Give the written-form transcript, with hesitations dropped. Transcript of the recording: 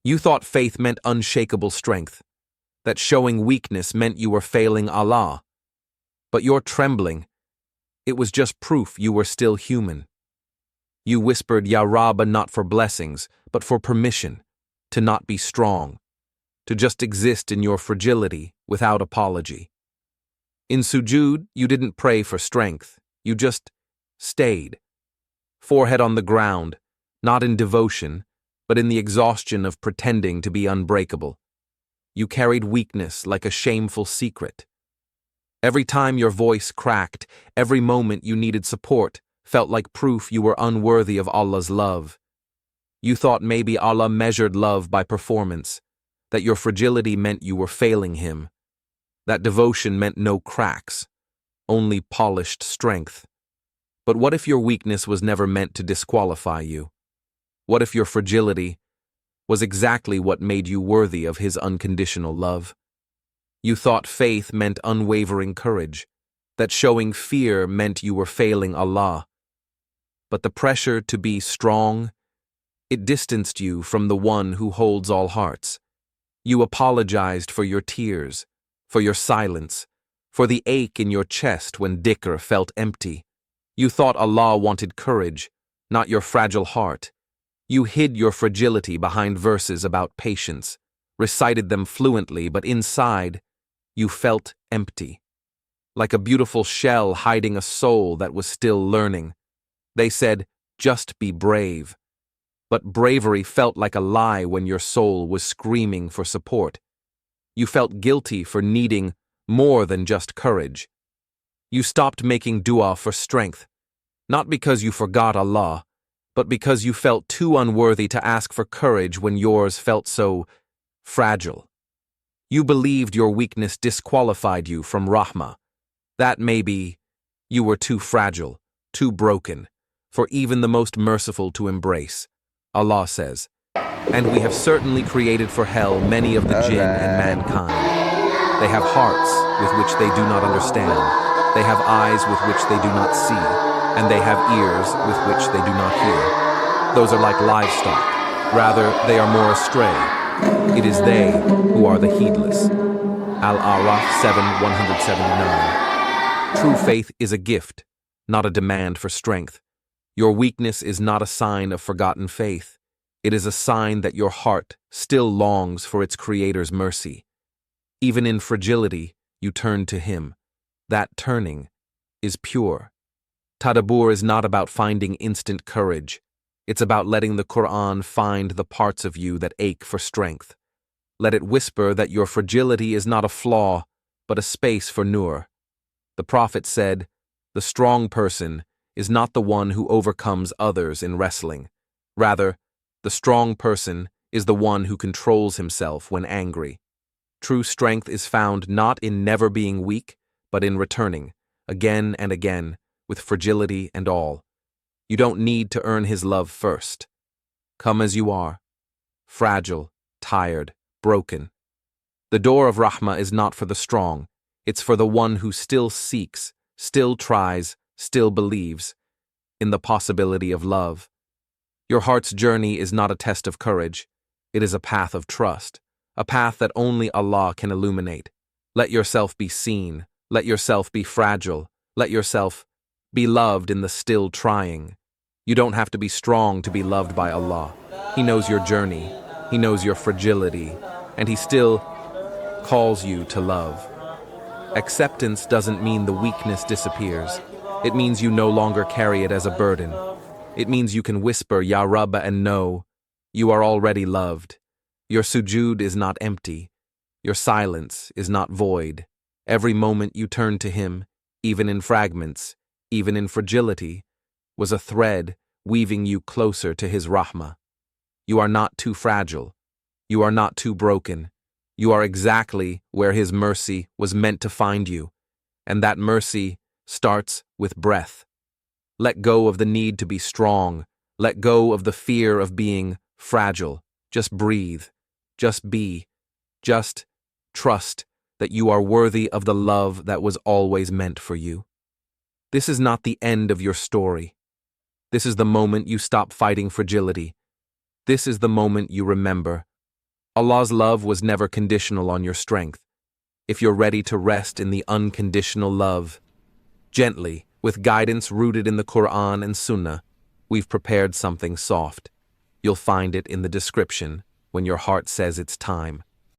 You thought faith meant unshakable strength, that showing weakness meant you were failing Allah. But your trembling, it was just proof you were still human. You whispered Ya Rabbī not for blessings, but for permission to not be strong, to just exist in your fragility without apology. In sujud, you didn't pray for strength, you just stayed. Forehead on the ground, not in devotion, but in the exhaustion of pretending to be unbreakable. You carried weakness like a shameful secret. Every time your voice cracked, every moment you needed support felt like proof you were unworthy of Allah's love. You thought maybe Allah measured love by performance, that your fragility meant you were failing Him, that devotion meant no cracks, only polished strength. But what if your weakness was never meant to disqualify you? What if your fragility was exactly what made you worthy of His unconditional love? You thought faith meant unwavering courage, that showing fear meant you were failing Allah. But the pressure to be strong, it distanced you from the one who holds all hearts. You apologized for your tears, for your silence, for the ache in your chest when dhikr felt empty. You thought Allah wanted courage, not your fragile heart. You hid your fragility behind verses about patience, recited them fluently, but inside, you felt empty. Like a beautiful shell hiding a soul that was still learning. They said, just be brave. But bravery felt like a lie when your soul was screaming for support. You felt guilty for needing more than just courage. You stopped making dua for strength, not because you forgot Allah, but because you felt too unworthy to ask for courage when yours felt so fragile. You believed your weakness disqualified you from rahmah. That maybe you were too fragile, too broken, for even the most merciful to embrace. Allah says, "And we have certainly created for hell many of the jinn and mankind. They have hearts with which they do not understand. They have eyes with which they do not see. And they have ears with which they do not hear. Those are like livestock. Rather, they are more astray. It is they who are the heedless." Al-A'raf 7:179. True faith is a gift, not a demand for strength. Your weakness is not a sign of forgotten faith. It is a sign that your heart still longs for its Creator's mercy. Even in fragility, you turn to Him. That turning is pure. Tadabbur is not about finding instant courage. It's about letting the Qur'an find the parts of you that ache for strength. Let it whisper that your fragility is not a flaw, but a space for nur. The Prophet said, "The strong person is not the one who overcomes others in wrestling. Rather, the strong person is the one who controls himself when angry." True strength is found not in never being weak, but in returning, again and again, with fragility and all. You don't need to earn His love first. Come as you are, fragile, tired, broken. The door of rahmah is not for the strong, it's for the one who still seeks, still tries, still believes in the possibility of love. Your heart's journey is not a test of courage, it is a path of trust, a path that only Allah can illuminate. Let yourself be seen, let yourself be fragile, let yourself be loved in the still trying. You don't have to be strong to be loved by Allah. He knows your journey, He knows your fragility, and He still calls you to love. Acceptance doesn't mean the weakness disappears. It means you no longer carry it as a burden. It means you can whisper Ya Rabbī and know you are already loved. Your sujud is not empty. Your silence is not void. Every moment you turn to Him, even in fragments, even in fragility, was a thread weaving you closer to His rahmah. You are not too fragile. You are not too broken. You are exactly where His mercy was meant to find you, and that mercy starts with breath. Let go of the need to be strong. Let go of the fear of being fragile. Just breathe. Just be. Just trust that you are worthy of the love that was always meant for you. This is not the end of your story. This is the moment you stop fighting fragility. This is the moment you remember Allah's love was never conditional on your strength. If you're ready to rest in the unconditional love, gently, with guidance rooted in the Qur'an and Sunnah, we've prepared something soft. You'll find it in the description when your heart says it's time.